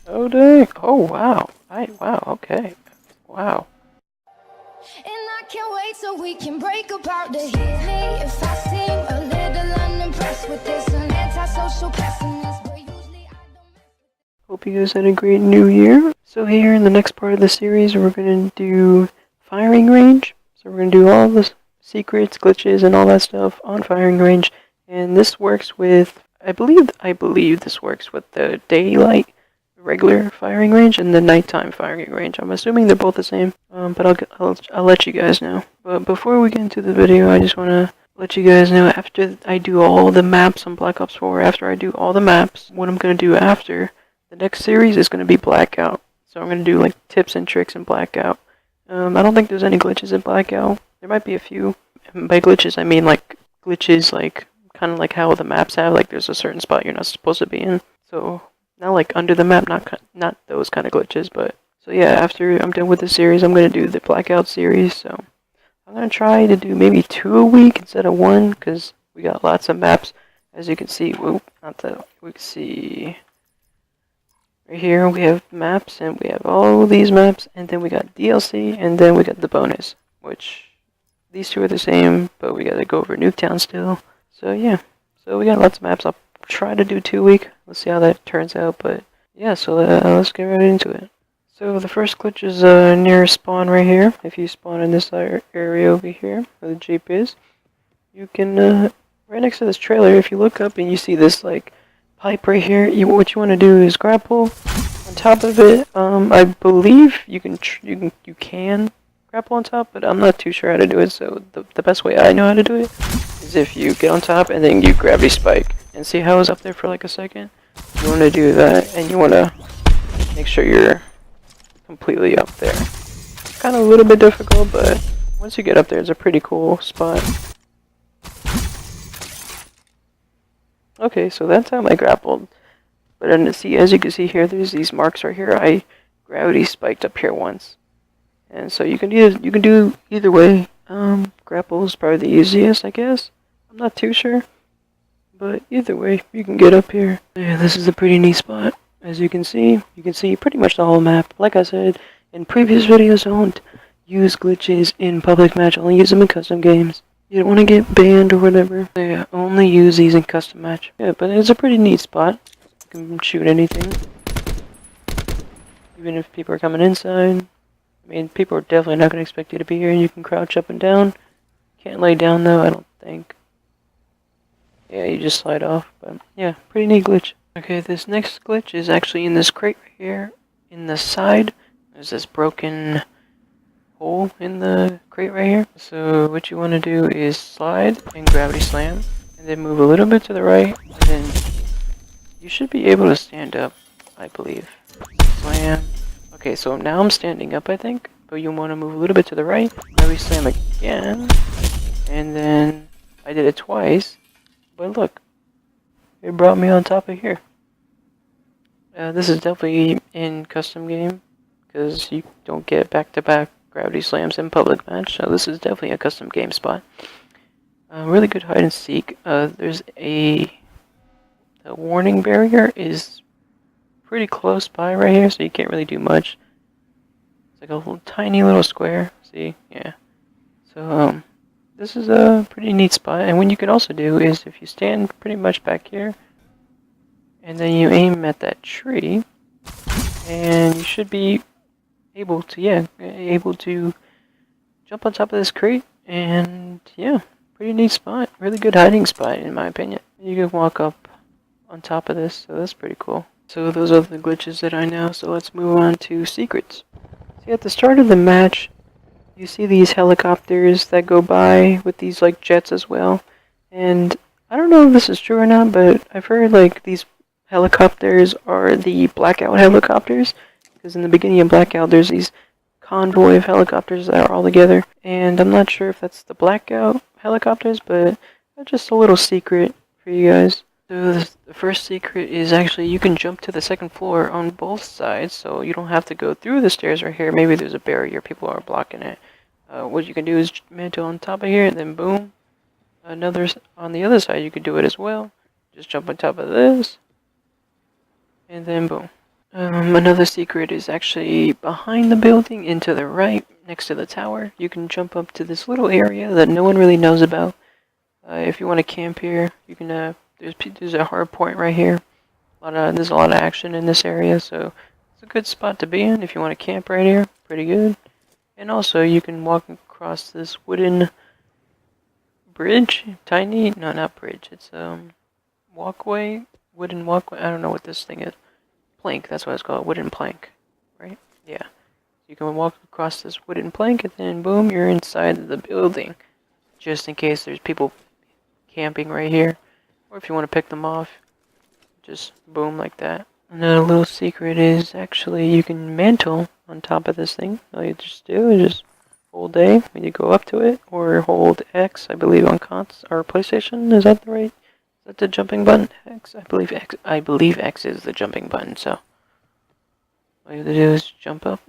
Oh dang! Oh wow! Wow. Okay. Wow. And I can't wait till we can break apart to hit me if I seem a little unimpressed with this an antisocial pessimist, but usually I don't mess with. Hope you guys had a great new year. So here in the next part of the series, we're gonna do firing range. So we're gonna do all the secrets, glitches, and all that stuff on firing range. And this works with, I believe this works with the daylight regular firing range and the nighttime firing range. I'm assuming they're both the same, but I'll let you guys know. But before we get into the video, I just want to let you guys know after I do all the maps on Black Ops 4, after I do all the maps, what I'm going to do after, the next series is going to be Blackout. So I'm going to do like tips and tricks in Blackout. I don't think there's any glitches in Blackout. There might be a few. And by glitches, I mean like glitches like kind of like how the maps have, like there's a certain spot you're not supposed to be in. So not like under the map, not those kind of glitches, but so yeah, after I'm done with the series, I'm going to do the Blackout series, so I'm going to try to do maybe 2 a week instead of 1, because we got lots of maps, as you can see. Whoop, not that, we can see right here, we have maps, and we have all these maps, and then we got DLC, and then we got the bonus, which these two are the same, but we got to go over Nuketown still, so yeah, so we got lots of maps. I'll try to do 2 a week. Let's see how that turns out, but yeah, so let's get right into it. So the first glitch is near spawn right here. If you spawn in this area over here, where the Jeep is, you can, right next to this trailer, if you look up and you see this like pipe right here, what you want to do is grapple on top of it. I believe you can grapple on top, but I'm not too sure how to do it, so the best way I know how to do it is if you get on top and then you gravity spike. And see how I was up there for like a second? You want to do that, and you want to make sure you're completely up there. It's kind of a little bit difficult, but once you get up there, it's a pretty cool spot. Okay, so that time I grappled. But then see, as you can see here, there's these marks right here. I gravity spiked up here once. And so you can do either way. Grapple is probably the easiest, I guess. I'm not too sure. But either way, you can get up here. Yeah, this is a pretty neat spot. As you can see pretty much the whole map. Like I said in previous videos, don't use glitches in public match. Only use them in custom games. You don't want to get banned or whatever. So yeah, only use these in custom match. Yeah, but it's a pretty neat spot. You can shoot anything. Even if people are coming inside. I mean, people are definitely not going to expect you to be here. You can crouch up and down. Can't lay down though, I don't think. Yeah, you just slide off, but yeah, pretty neat glitch. Okay, this next glitch is actually in this crate right here, in the side. There's this broken hole in the crate right here. So what you want to do is slide and gravity slam, and then move a little bit to the right, and then you should be able to stand up, I believe. Slam. Okay, so now I'm standing up, I think, but you want to move a little bit to the right, gravity slam again, and then I did it twice. But look, it brought me on top of here. This is definitely in custom game, because you don't get back-to-back gravity slams in public match, so this is definitely a custom game spot. Really good hide and seek. There's the warning barrier is pretty close by right here, so you can't really do much. It's like a little tiny little square, see? Yeah. So, this is a pretty neat spot, and what you can also do is if you stand pretty much back here, and then you aim at that tree, and you should be able to jump on top of this crate, and yeah, pretty neat spot, really good hiding spot in my opinion. You can walk up on top of this, so that's pretty cool. So those are the glitches that I know, so let's move on to secrets. See, at the start of the match, you see these helicopters that go by with these like jets as well, and I don't know if this is true or not, but I've heard like these helicopters are the Blackout helicopters, because in the beginning of Blackout there's these convoy of helicopters that are all together, and I'm not sure if that's the Blackout helicopters, but that's just a little secret for you guys. So the first secret is actually you can jump to the second floor on both sides, so you don't have to go through the stairs right here. Maybe there's a barrier, people are blocking it. What you can do is mantle on top of here, and then boom. Another on the other side, you could do it as well. Just jump on top of this, and then boom. Another secret is actually behind the building and to the right, next to the tower. You can jump up to this little area that no one really knows about. If you want to camp here, you can. There's a hard point right here. There's a lot of action in this area, so it's a good spot to be in if you want to camp right here. Pretty good. And also, you can walk across this wooden bridge. Tiny, no, not bridge. It's walkway, wooden walkway. I don't know what this thing is. Plank. That's what it's called. Wooden plank, right? Yeah. You can walk across this wooden plank, and then boom, you're inside the building. Just in case there's people camping right here, or if you want to pick them off, just boom like that. Another little secret is actually you can mantle on top of this thing. All you just do is just hold A when you go up to it, or hold X, I believe, on cons or PlayStation. Is that the right? Is that the jumping button? X, I believe X. I believe X is the jumping button. So all you have to do is jump up.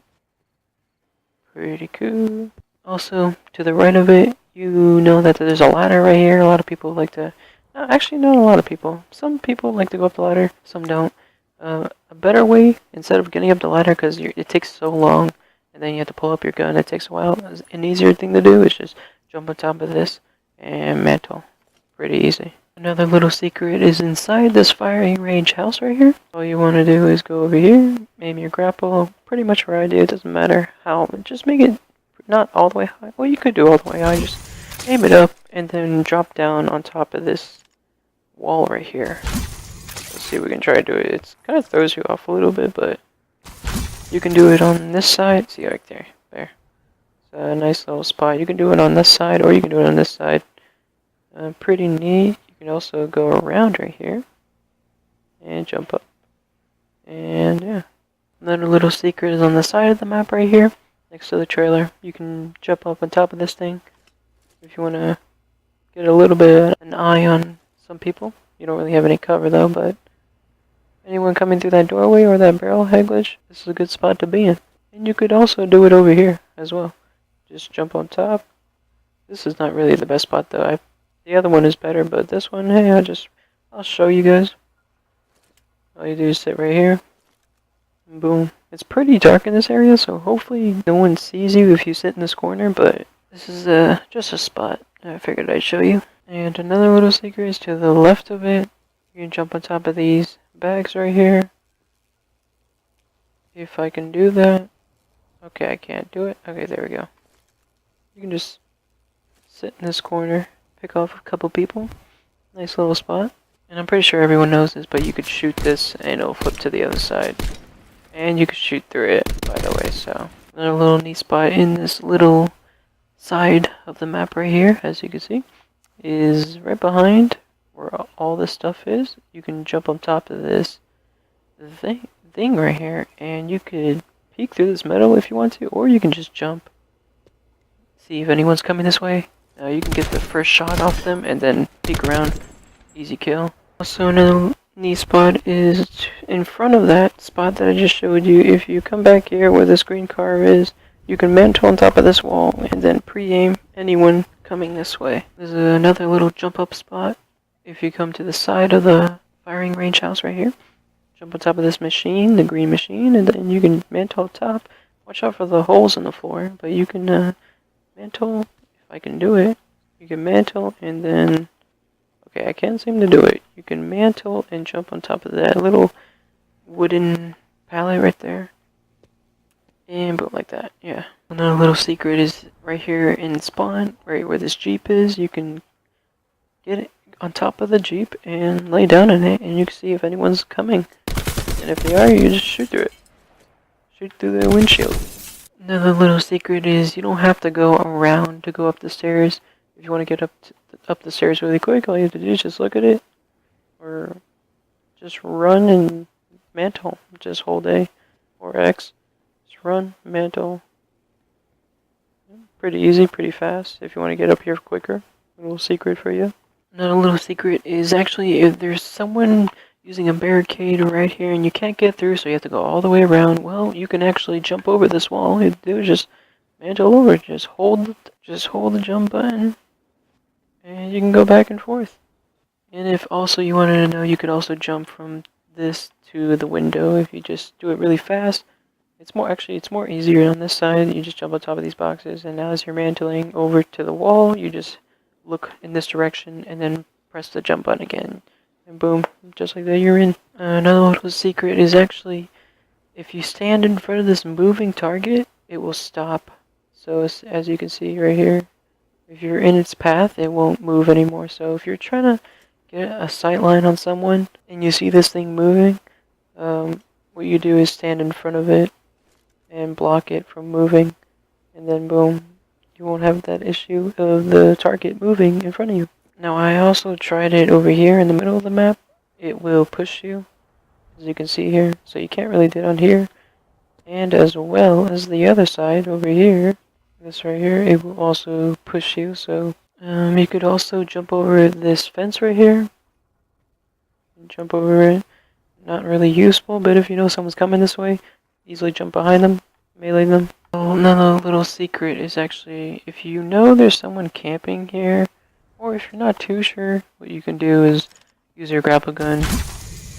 Pretty cool. Also, to the right of it, you know that there's a ladder right here. A lot of people like to. Actually, not a lot of people. Some people like to go up the ladder. Some don't. A better way, instead of getting up the ladder, because it takes so long, and then you have to pull up your gun. It takes a while. An easier thing to do is just jump on top of this and mantle. Pretty easy. Another little secret is inside this firing range house right here. All you want to do is go over here, aim your grapple, pretty much right idea, it doesn't matter how, just make it not all the way high. Well, you could do all the way high, just aim it up and then drop down on top of this wall right here. Let's see if we can try to do it. It kind of throws you off a little bit, but you can do it on this side. See, right there. There. It's a nice little spot. You can do it on this side, or you can do it on this side. Pretty neat. You can also go around right here and jump up. And yeah. Another little secret is on the side of the map right here, next to the trailer. You can jump up on top of this thing if you want to get a little bit of an eye on some people. You don't really have any cover though, but anyone coming through that doorway or that barrel head glitch, this is a good spot to be in. And you could also do it over here as well. Just jump on top. This is not really the best spot though. The other one is better, but this one, hey, I'll show you guys. All you do is sit right here. And boom. It's pretty dark in this area, so hopefully no one sees you if you sit in this corner, but this is just a spot I figured I'd show you. And another little secret is to the left of it. You can jump on top of these bags right here. If I can do that. Okay, I can't do it. Okay, there we go. You can just sit in this corner. Pick off a couple people. Nice little spot. And I'm pretty sure everyone knows this, but you could shoot this and it'll flip to the other side. And you could shoot through it, by the way, so. Another little neat spot in this little side of the map right here, as you can see, is right behind where all this stuff is. You can jump on top of this thing right here, and you could peek through this metal if you want to, or you can just jump. See if anyone's coming this way. You can get the first shot off them and then peek around. Easy kill. Also, another neat spot is in front of that spot that I just showed you. If you come back here where this green car is, you can mantle on top of this wall and then pre-aim anyone coming this way. There's another little jump up spot. If you come to the side of the firing range house right here, jump on top of this machine, the green machine, and then you can mantle on top. Watch out for the holes in the floor, but you can mantle. I can do it. You can mantle and then, okay, I can't seem to do it. You can mantle and jump on top of that little wooden pallet right there. And boom, like that, yeah. Another little secret is right here in spawn, right where this Jeep is. You can get it on top of the Jeep and lay down in it, and you can see if anyone's coming. And if they are, you just shoot through it. Shoot through the windshield. Another little secret is you don't have to go around to go up the stairs. If you want to get up the stairs really quick, all you have to do is just look at it. Or just run and mantle. Just hold A or X. Just run, mantle. Pretty easy, pretty fast if you want to get up here quicker. A little secret for you. Another little secret is actually if there's someone using a barricade right here and you can't get through, so you have to go all the way around, well, you can actually jump over this wall. All you do is just mantle over, just hold the jump button, and you can go back and forth. And if also you wanted to know, you could also jump from this to the window. If you just do it really fast, it's more easier on this side. You just jump on top of these boxes, and as you're mantling over to the wall, you just look in this direction and then press the jump button again, and boom, just like that, you're in. Another little secret is actually, if you stand in front of this moving target, it will stop. So as you can see right here, if you're in its path, it won't move anymore. So if you're trying to get a sight line on someone and you see this thing moving, what you do is stand in front of it and block it from moving, and then boom, you won't have that issue of the target moving in front of you. Now I also tried it over here in the middle of the map. It will push you, as you can see here, so you can't really do it on here. And as well as the other side over here, this right here, it will also push you. So you could also jump over this fence right here. Jump over it. Not really useful, but if you know someone's coming this way, easily jump behind them, melee them. Another little secret is actually, if you know there's someone camping here, or if you're not too sure, what you can do is use your grapple gun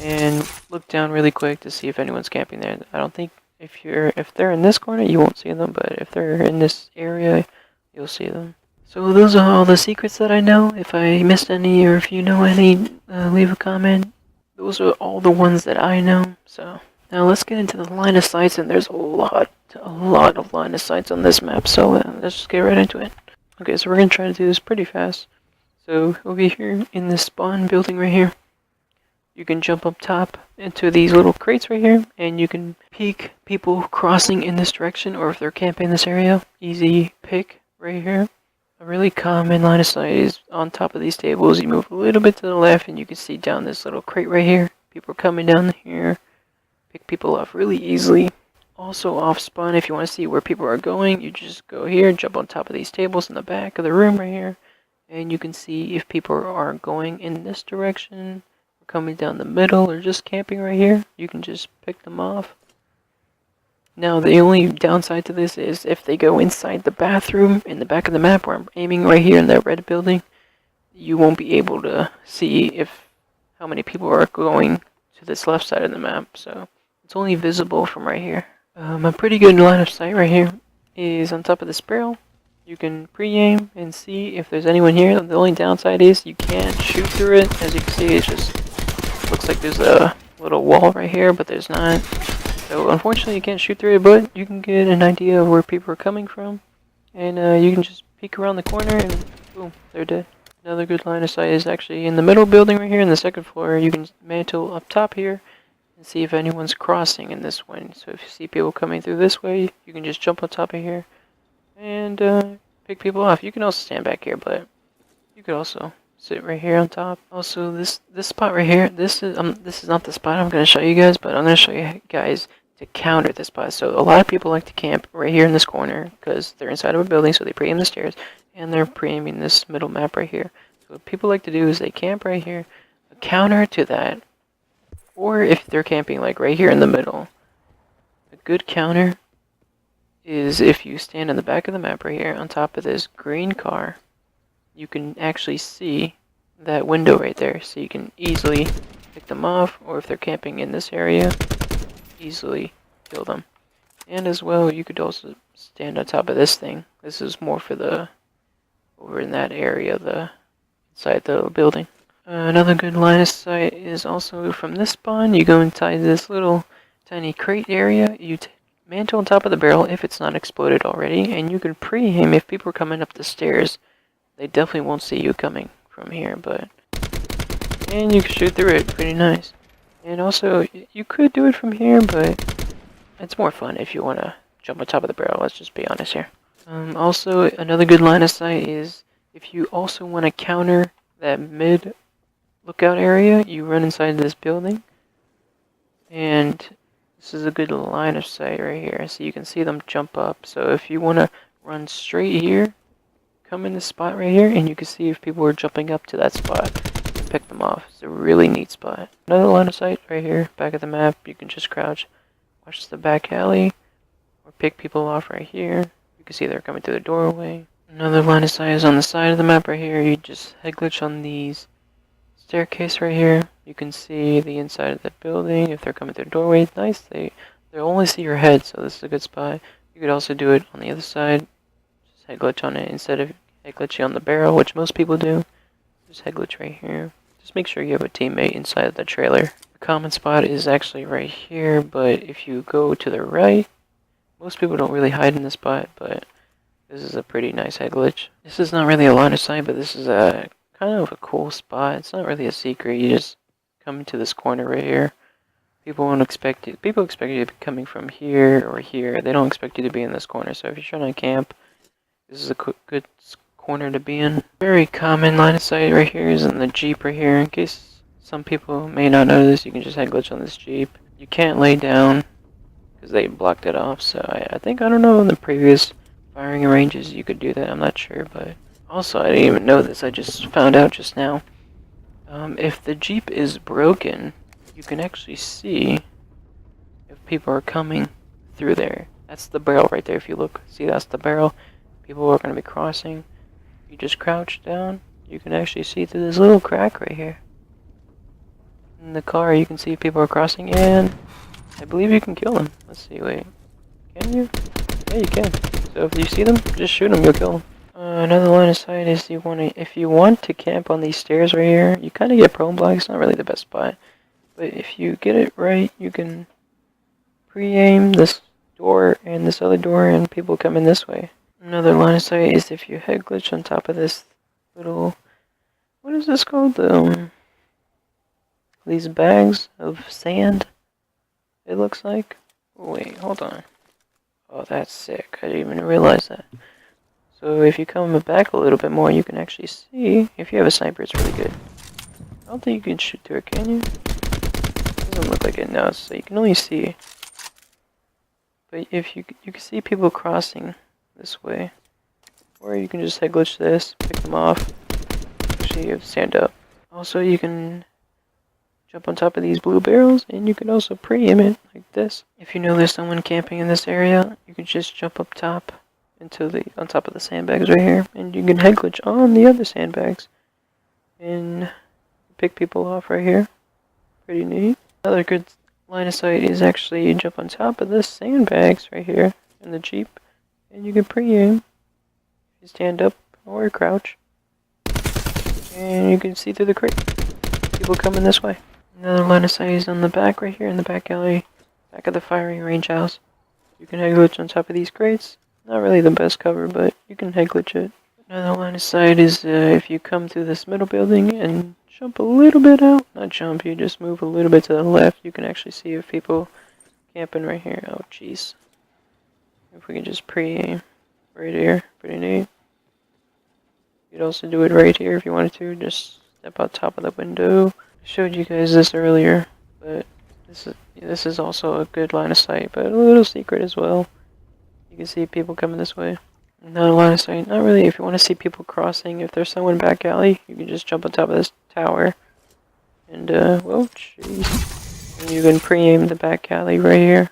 and look down really quick to see if anyone's camping there. I don't think if they're in this corner, you won't see them, but if they're in this area, you'll see them. So those are all the secrets that I know. If I missed any, or if you know any, leave a comment. Those are all the ones that I know. So now let's get into the line of sights, and there's a lot of line of sights on this map. So let's just get right into it. Okay, so we're gonna try to do this pretty fast. So over here in this spawn building right here, you can jump up top into these little crates right here, and you can peek people crossing in this direction, or if they're camping in this area. Easy pick right here. A really common line of sight is on top of these tables. You move a little bit to the left, and you can see down this little crate right here. People are coming down here. Pick people off really easily. Also off spawn, if you want to see where people are going, you just go here, jump on top of these tables in the back of the room right here, and you can see if people are going in this direction, or coming down the middle, or just camping right here. You can just pick them off. Now the only downside to this is if they go inside the bathroom in the back of the map, where I'm aiming right here in that red building, you won't be able to see how many people are going to this left side of the map. So it's only visible from right here. A pretty good line of sight right here is on top of this barrel. You can pre-aim and see if there's anyone here. The only downside is you can't shoot through it. As you can see, it just looks like there's a little wall right here, but there's not. So unfortunately you can't shoot through it, but you can get an idea of where people are coming from. And you can just peek around the corner and boom, they're dead. Another good line of sight is actually in the middle building right here in the second floor. You can mantle up top here and see if anyone's crossing in this one. So if you see people coming through this way, you can just jump on top of here and pick people off. You can also stand back here, but you could also sit right here on top. Also, this spot right here, this is not the spot I'm going to show you guys, but I'm going to show you guys to counter this spot. So a lot of people like to camp right here in this corner because they're inside of a building, so they pre-aim the stairs, and they're pre-aiming this middle map right here. So what people like to do is they camp right here. A counter to that, or if they're camping like right here in the middle, a good counter is if you stand on the back of the map right here on top of this green car, you can actually see that window right there, so you can easily pick them off, or if they're camping in this area, easily kill them. And as well, you could also stand on top of this thing. This is more for the over in that area, the inside the building. Another good line of sight is also from this spawn. You go inside this little tiny crate area, you mantle on top of the barrel if it's not exploded already, and you can pre-aim if people are coming up the stairs. They definitely won't see you coming from here, and you can shoot through it pretty nice. And also, you could do it from here, but it's more fun if you want to jump on top of the barrel. Let's just be honest here. Also, another good line of sight is if you also want to counter that mid lookout area, you run inside this building, and this is a good line of sight right here, so you can see them jump up. So if you want to run straight here, come in this spot right here, and you can see if people are jumping up to that spot and pick them off. It's a really neat spot. Another line of sight right here, back of the map. You can just crouch, watch the back alley, or pick people off right here. You can see they're coming through the doorway. Another line of sight is on the side of the map right here. You just head glitch on these staircase right here, you can see the inside of the building. If they're coming through the doorway, nice. They'll only see your head, so this is a good spot. You could also do it on the other side. Just head glitch on it instead of head glitching on the barrel, which most people do. Just head glitch right here. Just make sure you have a teammate inside of the trailer. The common spot is actually right here, but if you go to the right, most people don't really hide in this spot, but this is a pretty nice head glitch. This is not really a line of sight, but this is a kind of a cool spot. It's not really a secret. You just come to this corner right here. People won't expect you. People expect you to be coming from here or here. They don't expect you to be in this corner. So if you're trying to camp, this is a good corner to be in. Very common line of sight right here is in the Jeep right here. In case some people may not know this, you can just head glitch on this Jeep. You can't lay down because they blocked it off. So I think, I don't know, in the previous firing ranges you could do that. I'm not sure, but also I didn't even know this. I just found out just now. If the Jeep is broken, you can actually see if people are coming through there. That's the barrel right there. If you look, see, that's the barrel. People are going to be crossing. You just crouch down, you can actually see through this little crack right here. In the car, you can see people are crossing, and I believe you can kill them. Let's see, wait. Can you? Yeah, you can. So if you see them, just shoot them, you'll kill them. Another line of sight is if you want to camp on these stairs right here, you kind of get prone block. It's not really the best spot. But if you get it right, you can pre-aim this door and this other door, and people come in this way. Another line of sight is if you head glitch on top of this little, what is this called? These bags of sand, it looks like. Wait, hold on. Oh, that's sick. I didn't even realize that. So if you come back a little bit more, you can actually see. If you have a sniper, it's really good. I don't think you can shoot through it, can you? Doesn't look like it now, so you can only see. But if you can see people crossing this way, or you can just head glitch this, pick them off. Actually, you have to stand up. Also, you can jump on top of these blue barrels, and you can also pre-aim it like this. If you know there's someone camping in this area, you can just jump up top on top of the sandbags right here, and you can head glitch on the other sandbags and pick people off right here. Pretty neat. Another good line of sight is actually jump on top of this sandbags right here in the Jeep, and you can pre-aim. You stand up or crouch, and you can see through the crate. People coming this way. Another line of sight is on the back right here in the back alley, back of the firing range house. You can head glitch on top of these crates. Not really the best cover, but you can head glitch it. Another line of sight is if you come through this middle building and jump a little bit out. Not jump, you just move a little bit to the left. You can actually see if people camping right here. Oh, jeez. If we can just pre-aim right here. Pretty neat. You could also do it right here if you wanted to. Just step out top of the window. I showed you guys this earlier, but this is also a good line of sight, but a little secret as well. You can see people coming this way. Another line of sight, not really. If you want to see people crossing, if there's someone back alley, you can just jump on top of this tower. And, well, jeez. And you can pre-aim the back alley right here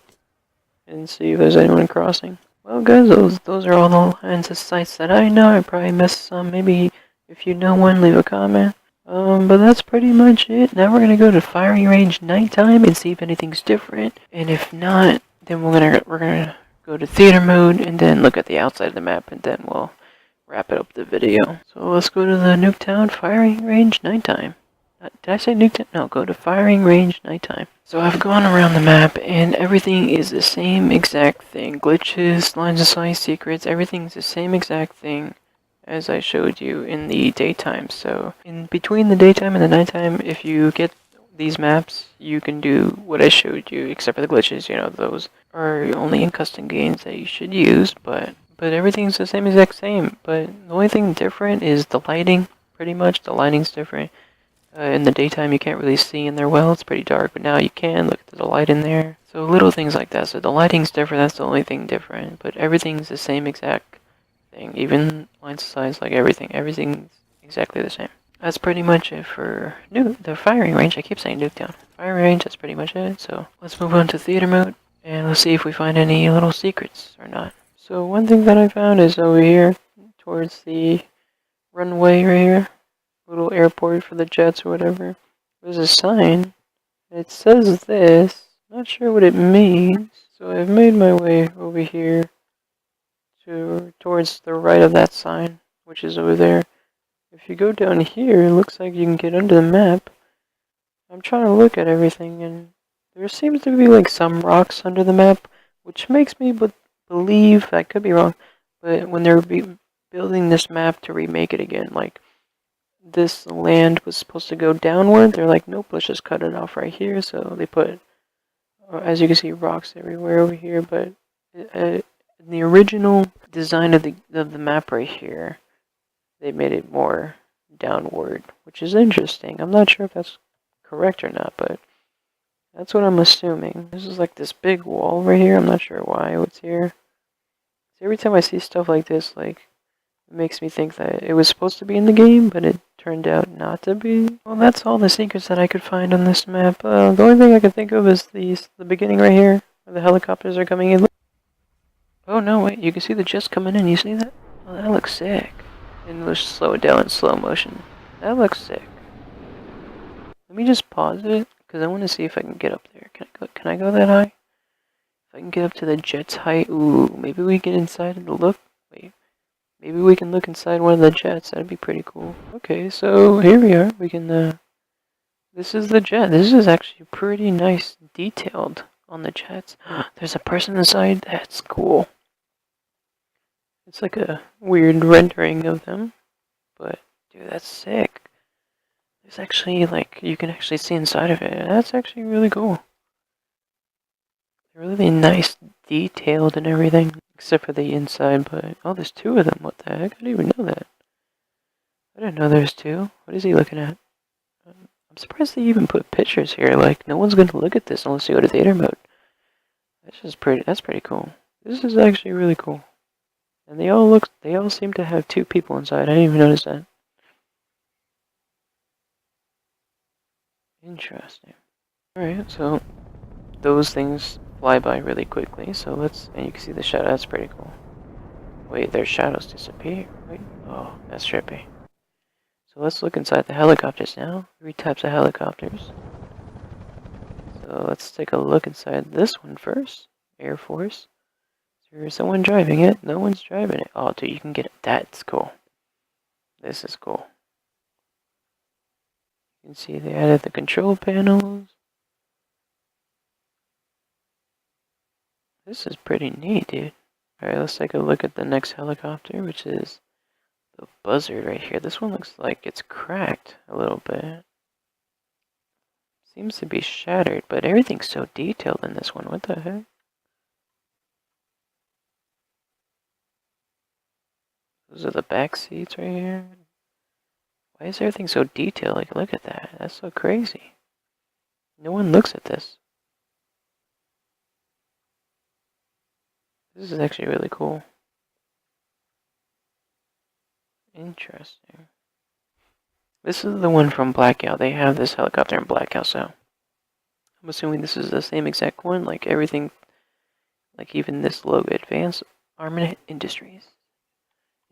and see if there's anyone crossing. Well, guys, those are all the lines of sights that I know. I probably missed some. Maybe if you know one, leave a comment. But that's pretty much it. Now we're gonna go to firing range nighttime and see if anything's different. And if not, then we're gonna go to theater mode and then look at the outside of the map, and then we'll wrap it up the video. So let's go to the Nuketown firing range nighttime. Did I say Nuketown? No, go to firing range nighttime. So I've gone around the map and everything is the same exact thing. Glitches, lines of sight, secrets, everything's the same exact thing as I showed you in the daytime. So in between the daytime and the nighttime, if you get these maps, you can do what I showed you, except for the glitches. You know, those are only in custom games that you should use, but everything's the same exact same. But the only thing different is the lighting. Pretty much the lighting's different. In the daytime you can't really see in there well, it's pretty dark, but now you can. Look at the light in there. So little things like that. So the lighting's different, that's the only thing different, but everything's the same exact thing. Even line size, like everything's exactly the same. That's pretty much it for the firing range. I keep saying Nuketown. Firing range, that's pretty much it. So let's move on to theater mode, and let's see if we find any little secrets or not. So one thing that I found is over here, towards the runway right here. Little airport for the jets or whatever. there's a sign. It says this. Not sure what it means. So I've made my way over here towards the right of that sign, which is over there. If you go down here, it looks like you can get under the map. I'm trying to look at everything, and there seems to be like some rocks under the map, which makes me believe, I could be wrong, but when they're building this map to remake it again, like this land was supposed to go downward, they're like, nope, let's just cut it off right here. So they put, as you can see, rocks everywhere over here, but in the original design of the map right here, they made it more downward, which is interesting. I'm not sure if that's correct or not, but that's what I'm assuming. This is like this big wall right here. I'm not sure why it's here. So every time I see stuff like this, like, it makes me think that it was supposed to be in the game, but it turned out not to be. Well, that's all the secrets that I could find on this map. The only thing I can think of is the beginning right here, where the helicopters are coming in. Oh no, wait, you can see the jets coming in. You see that? Oh, that looks sick. And let's slow it down in slow motion. That looks sick. Let me just pause it, because I want to see if I can get up there. Can I go that high? If I can get up to the jet's height, ooh, maybe we get inside and look. Wait, maybe we can look inside one of the jets. That'd be pretty cool. Okay, so here we are. We can, this is the jet. This is actually pretty nice, detailed on the jets. There's a person inside. That's cool. It's like a weird rendering of them, but dude, that's sick. There's actually, like, you can actually see inside of it. That's actually really cool. They're really nice, detailed and everything, except for the inside, but, oh, there's two of them. What the heck? I didn't even know that. I didn't know there's two. What is he looking at? I'm surprised they even put pictures here. Like, no one's gonna look at this unless you go to theater mode. That's pretty cool. This is actually really cool. And they all seem to have two people inside. I didn't even notice that. Interesting. Alright, so those things fly by really quickly, so and you can see the shadow. That's pretty cool. Wait, their shadows disappear. Wait, oh, that's trippy. So let's look inside the helicopters now. 3 types of helicopters. So let's take a look inside this one first. Air Force. Is there someone driving it? No one's driving it. Oh, dude, you can get it. That's cool. This is cool. You can see they added the control panels. This is pretty neat, dude. Alright, let's take a look at the next helicopter, which is the Buzzard right here. This one looks like it's cracked a little bit. Seems to be shattered, but everything's so detailed in this one. What the heck? Those are the back seats right here. Why is everything so detailed? Like, look at that. That's so crazy. No one looks at this. This is actually really cool. Interesting. This is the one from Blackout. They have this helicopter in Blackout, so I'm assuming this is the same exact one. Like everything, like even this logo, Advanced Armament Industries.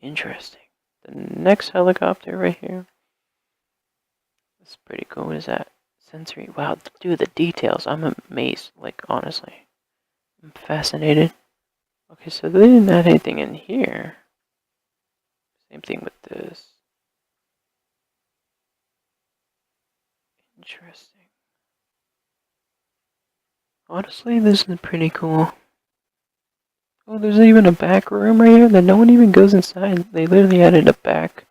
Interesting. The next helicopter right here. That's pretty cool. What is that? Sensory. Wow, dude, the details. I'm amazed. Like, honestly. I'm fascinated. Okay, so they didn't add anything in here. Same thing with this. Interesting. Honestly, this is pretty cool. Oh, there's even a back room right here that no one even goes inside. They literally added a back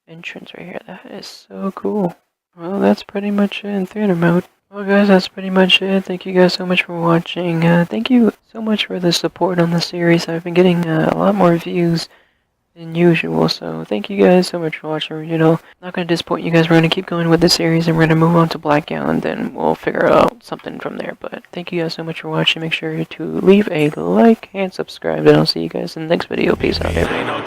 entrance right here. That is so cool. Well, that's pretty much it in theater mode. Well, guys, that's pretty much it. Thank you guys so much for watching. Thank you so much for the support on the series. I've been getting a lot more views than usual, so thank you guys so much for watching. You know, not going to disappoint you guys. We're going to keep going with the series, and we're going to move on to Blackout, and then we'll figure out something from there. But thank you guys so much for watching. Make sure to leave a like and subscribe, and I'll see you guys in the next video. Peace out, everyone.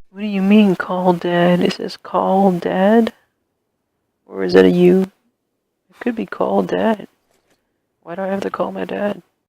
What do you mean, call dad? It says call dad? Or is that a you? It could be call dad. Why do I have to call my dad?